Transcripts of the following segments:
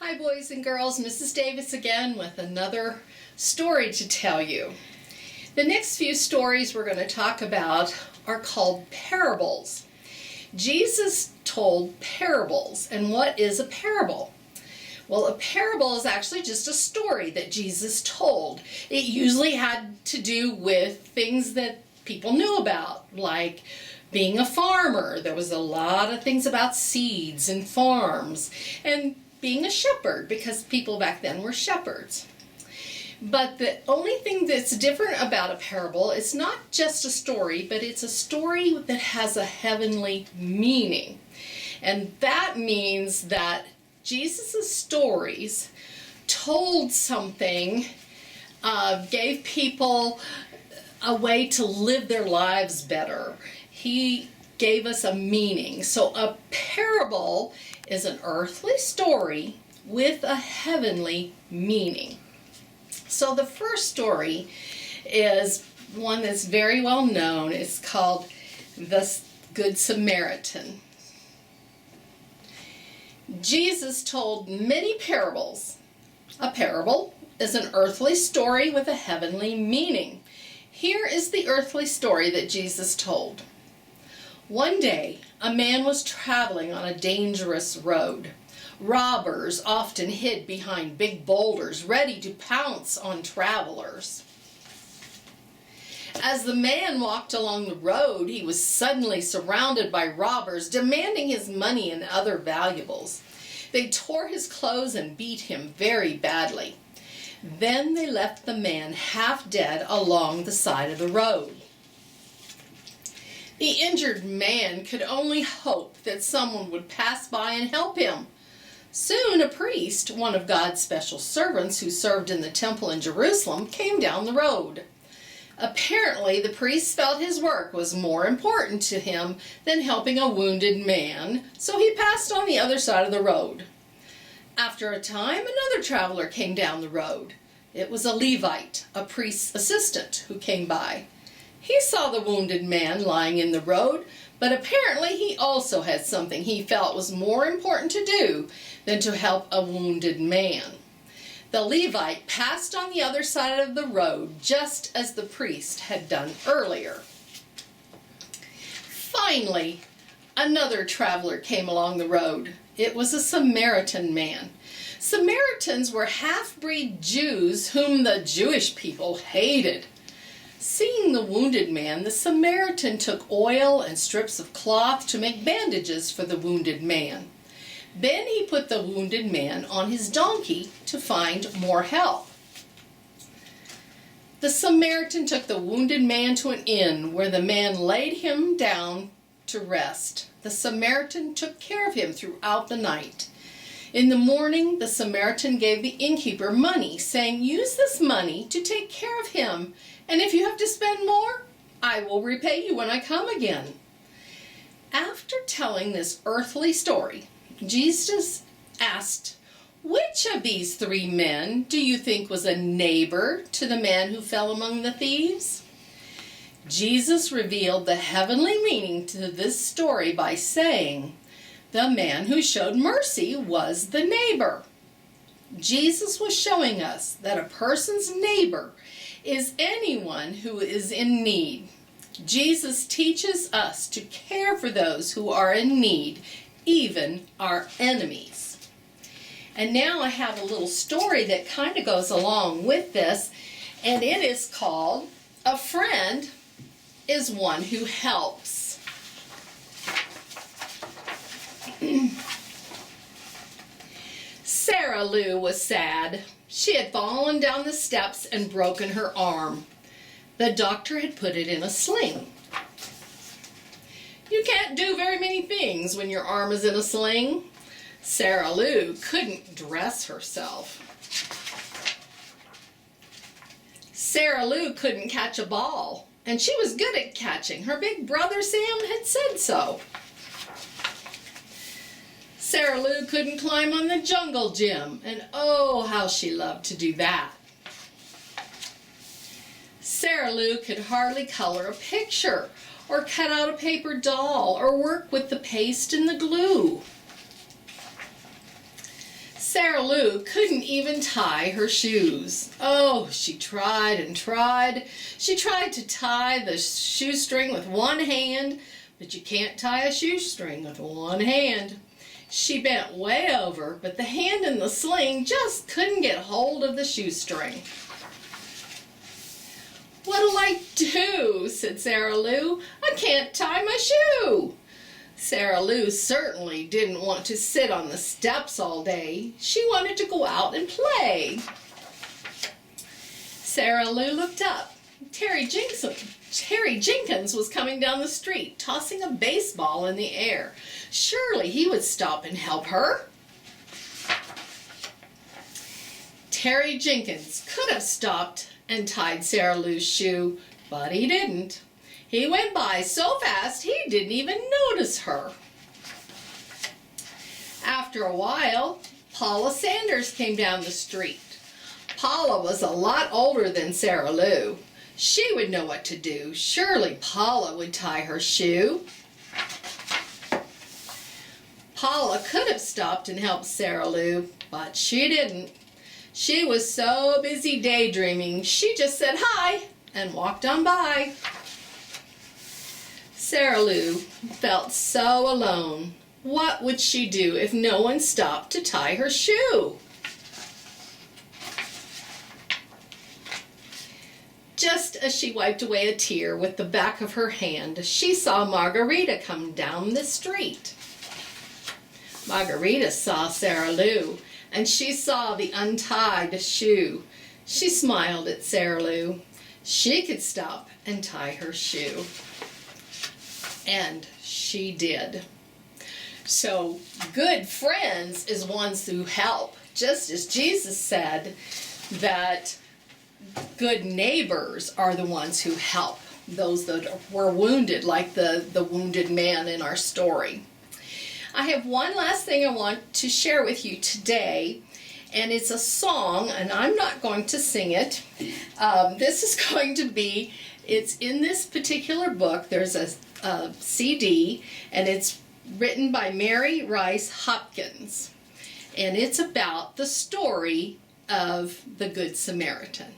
Hi boys and girls, Mrs. Davis again with another story to tell you. The next few stories we're going to talk about are called parables. Jesus told parables, and what is a parable? Well, a parable is actually just a story that Jesus told. It usually had to do with things that people knew about, like being a farmer. There was a lot of things about seeds and farms, and being a shepherd, because people back then were shepherds. But the only thing that's different about a parable is not just a story, but it's a story that has a heavenly meaning. And that means that Jesus' stories told something, gave people a way to live their lives better. He gave us a meaning. So a parable is an earthly story with a heavenly meaning. So the first story is one that's very well known. It's called the Good Samaritan. Jesus told many parables. A parable is an earthly story with a heavenly meaning. Here is the earthly story that Jesus told. One day, a man was traveling on a dangerous road. Robbers often hid behind big boulders, ready to pounce on travelers. As the man walked along the road, he was suddenly surrounded by robbers, demanding his money and other valuables. They tore his clothes and beat him very badly. Then they left the man half dead along the side of the road. The injured man could only hope that someone would pass by and help him. Soon a priest, one of God's special servants who served in the temple in Jerusalem, came down the road. Apparently, the priest felt his work was more important to him than helping a wounded man, so he passed on the other side of the road. After a time, another traveler came down the road. It was a Levite, a priest's assistant, who came by. He saw the wounded man lying in the road, but apparently he also had something he felt was more important to do than to help a wounded man. The Levite passed on the other side of the road just as the priest had done earlier. Finally, another traveler came along the road. It was a Samaritan man. Samaritans were half-breed Jews whom the Jewish people hated. Seeing the wounded man, the Samaritan took oil and strips of cloth to make bandages for the wounded man. Then he put the wounded man on his donkey to find more help. The Samaritan took the wounded man to an inn where the man laid him down to rest. The Samaritan took care of him throughout the night. In the morning, the Samaritan gave the innkeeper money, saying, "Use this money to take care of him, and if you have to spend more, I will repay you when I come again." After telling this earthly story, Jesus asked, "Which of these three men do you think was a neighbor to the man who fell among the thieves?" Jesus revealed the heavenly meaning to this story by saying, the man who showed mercy was the neighbor. Jesus was showing us that a person's neighbor is anyone who is in need. Jesus teaches us to care for those who are in need, even our enemies. And now I have a little story that kind of goes along with this, and it is called "A Friend is One Who Helps." Sarah Lou was sad. She had fallen down the steps and broken her arm. The doctor had put it in a sling. You can't do very many things when your arm is in a sling. Sarah Lou couldn't dress herself. Sarah Lou couldn't catch a ball, and she was good at catching. Her big brother Sam had said so. Sarah Lou couldn't climb on the jungle gym, and oh, how she loved to do that. Sarah Lou could hardly color a picture, or cut out a paper doll, or work with the paste and the glue. Sarah Lou couldn't even tie her shoes. Oh, she tried and tried. She tried to tie the shoestring with one hand, but you can't tie a shoestring with one hand. She bent way over, but the hand in the sling just couldn't get hold of the shoestring. "What'll I do?" said Sarah Lou. "I can't tie my shoe." Sarah Lou certainly didn't want to sit on the steps all day. She wanted to go out and play. Sarah Lou looked up. Terry Jenkins was coming down the street, tossing a baseball in the air. Surely he would stop and help her. Terry Jenkins could have stopped and tied Sarah Lou's shoe, but he didn't. He went by so fast he didn't even notice her. After a while, Paula Sanders came down the street. Paula was a lot older than Sarah Lou. She would know what to do. Surely Paula would tie her shoe. Paula could have stopped and helped Sarah Lou, but she didn't. She was so busy daydreaming, she just said hi and walked on by. Sarah Lou felt so alone. What would she do if no one stopped to tie her shoe? Just as she wiped away a tear with the back of her hand, she saw Margarita come down the street. Margarita saw Sarah Lou, and she saw the untied shoe. She smiled at Sarah Lou. She could stop and tie her shoe. And she did. So good friends is ones who help, just as Jesus said that good neighbors are the ones who help those that were wounded, like the wounded man in our story. I have one last thing I want to share with you today, and it's a song, and I'm not going to sing it. This is going to be, it's in this particular book. There's a CD, and it's written by Mary Rice Hopkins, and it's about the story of the Good Samaritan.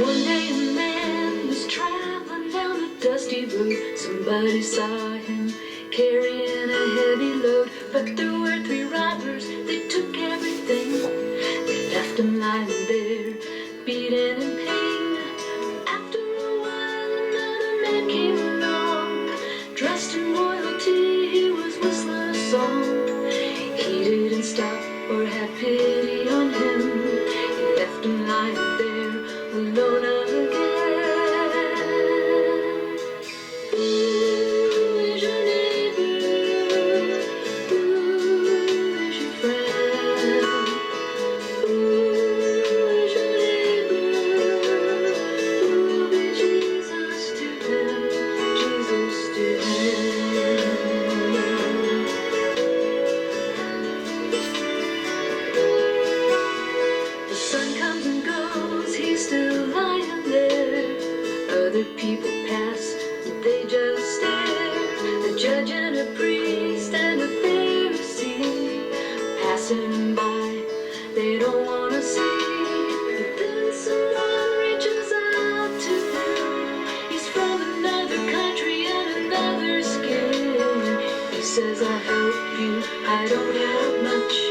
One day a man was traveling down a dusty road. Somebody saw him carrying a heavy load, but there were three robbers. They took everything. They left him lying there, beaten in pain. After a while, another man came along, dressed in royalty. He was whistling a song. He didn't stop or have pity on him. He left him lying there, alone again. Who is your neighbor? Who is your friend? Who is your neighbor? Who will be Jesus to them? Jesus to them. The sun comes and goes, he's still lying there. Other people pass, but they just stare. A judge and a priest and a Pharisee passing him by, they don't want to see. But then someone reaches out to him. He's from another country and another skin. He says, I'll help you, I don't have much.